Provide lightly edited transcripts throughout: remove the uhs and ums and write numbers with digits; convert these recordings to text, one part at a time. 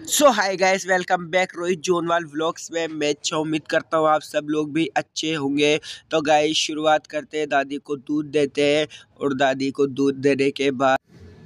सो hi guys, welcome back Rohit Jonwal vlogs में। मैं अच्छा उम्मीद करता हूँ आप सब लोग भी अच्छे होंगे। तो गाइस शुरुआत करते हैं। दादी को दूध देते हैं और दादी को दूध देने के बाद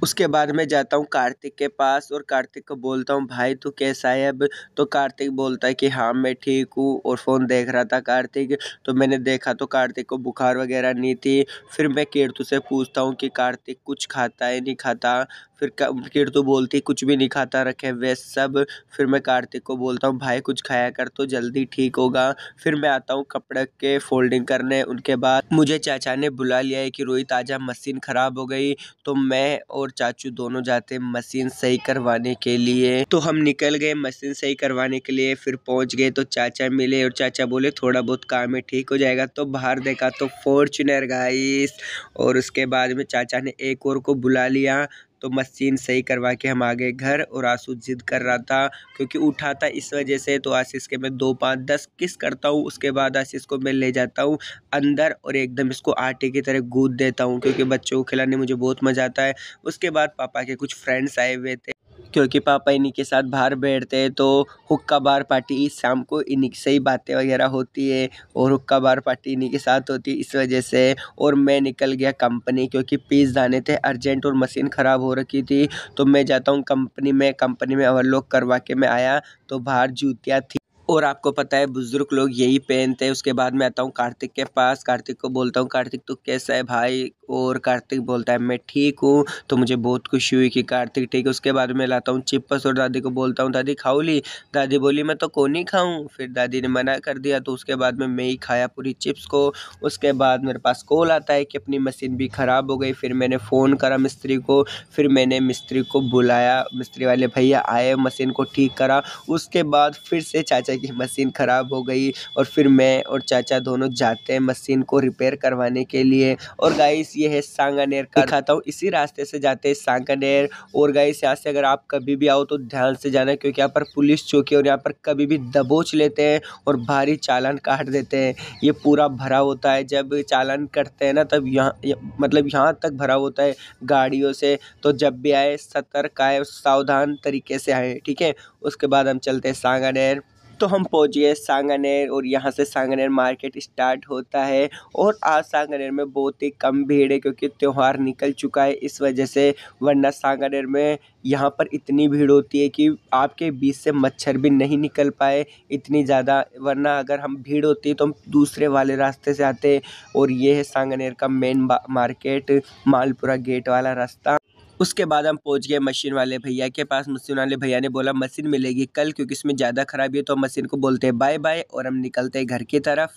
उसके बाद मैं जाता हूँ कार्तिक के पास और कार्तिक को बोलता हूँ, भाई तू कैसा है अब। तो कार्तिक बोलता है कि हाँ मैं ठीक हूँ और फ़ोन देख रहा था कार्तिक। तो मैंने देखा तो कार्तिक को बुखार वगैरह नहीं थी। फिर मैं कीर्तु से पूछता हूँ कि कार्तिक कुछ खाता है नहीं खाता। फिर कीर्तु बोलती कुछ भी नहीं खाता, रखे वे सब। फिर मैं कार्तिक को बोलता हूँ, भाई कुछ खाया कर तो जल्दी ठीक होगा। फिर मैं आता हूँ कपड़े के फोल्डिंग करने। उनके बाद मुझे चाचा ने बुला लिया है कि रोहित आजा, मशीन ख़राब हो गई। तो मैं और चाचू दोनों जाते मशीन सही करवाने के लिए। तो हम निकल गए मशीन सही करवाने के लिए। फिर पहुंच गए तो चाचा मिले और चाचा बोले थोड़ा बहुत काम है, ठीक हो जाएगा। तो बाहर देखा तो फॉर्च्यूनर गाइस। और उसके बाद में चाचा ने एक और को बुला लिया। तो मशीन सही करवा के हम आ गए घर। और आशीष जिद कर रहा था क्योंकि उठा था इस वजह से। तो आशीष के मैं 2 5 10 किस करता हूँ। उसके बाद आशीष को मैं ले जाता हूँ अंदर और एकदम इसको आटे की तरह गूंद देता हूँ क्योंकि बच्चों को खिलाने मुझे बहुत मज़ा आता है। उसके बाद पापा के कुछ फ्रेंड्स आए हुए थे क्योंकि पापा इन्हीं के साथ बाहर बैठते हैं। तो हुक्का बार पार्टी शाम को इन्हीं से ही बातें वगैरह होती है और हुक्का बार पार्टी इन्हीं के साथ होती है इस वजह से। और मैं निकल गया कंपनी क्योंकि पीस जाने थे अर्जेंट और मशीन ख़राब हो रखी थी। तो मैं जाता हूँ कंपनी में ओवरलॉक करवा के मैं आया तो बाहर जूतियाँ थी और आपको पता है बुजुर्ग लोग यही पहनते हैं। उसके बाद मैं आता हूँ कार्तिक के पास। कार्तिक को बोलता हूँ, कार्तिक तू कैसा है भाई। और कार्तिक बोलता है मैं ठीक हूँ। तो मुझे बहुत खुशी हुई कि कार्तिक ठीक है। उसके बाद मैं लाता हूँ चिप्स और दादी को बोलता हूँ दादी खाओ ली। दादी बोली मैं तो कौन ही खाऊँ। फिर दादी ने मना कर दिया तो उसके बाद में मैं ही खाया पूरी चिप्स को। उसके बाद मेरे पास कॉल आता है कि अपनी मशीन भी ख़राब हो गई। फिर मैंने फ़ोन करा मिस्त्री को। फिर मैंने मिस्त्री को बुलाया, मिस्त्री वाले भैया आए, मशीन को ठीक करा। उसके बाद फिर से चाचा की मशीन ख़राब हो गई और फिर मैं और चाचा दोनों जाते हैं मशीन को रिपेयर करवाने के लिए। और गाइस ये है सांगानेर का, दिखाता हूँ इसी रास्ते से जाते हैं सांगानेर। और गाइस यहाँ से अगर आप कभी भी आओ तो ध्यान से जाना क्योंकि यहाँ पर पुलिस चौकी और यहाँ पर कभी भी दबोच लेते हैं और भारी चालान काट देते हैं। ये पूरा भरा होता है, जब चालान कटते हैं ना तब मतलब यहाँ तक भरा होता है गाड़ियों से। तो जब भी आए सतर्क आए, सावधान तरीके से आए, ठीक है। उसके बाद हम चलते हैं सांगानेर। तो हम पहुंच गए सांगानेर और यहाँ से सांगानेर मार्केट स्टार्ट होता है। और आज सांगानेर में बहुत ही कम भीड़ है क्योंकि त्यौहार निकल चुका है इस वजह से। वरना सांगानेर में यहाँ पर इतनी भीड़ होती है कि आपके बीच से मच्छर भी नहीं निकल पाए, इतनी ज़्यादा। वरना अगर हम भीड़ होती है तो हम दूसरे वाले रास्ते से आते। और ये है सांगानेर का मेन मार्केट, मालपुरा गेट वाला रास्ता। उसके बाद हम पहुंच गए मशीन वाले भैया के पास। मशीन वाले भैया ने बोला मशीन मिलेगी कल क्योंकि इसमें ज़्यादा खराबी है। तो मशीन को बोलते हैं बाय बाय और हम निकलते हैं घर की तरफ।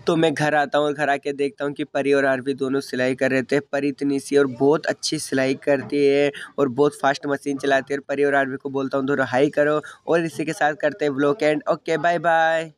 तो मैं घर आता हूँ और घर आके देखता हूँ कि परी और आरवी दोनों सिलाई कर रहे थे। परी इतनी सी और बहुत अच्छी सिलाई करती है और बहुत फास्ट मशीन चलाती है। और परी और आरवी को बोलता हूँ दोनों हाई करो। और इसी के साथ करते हैं vlog end. Okay bye bye.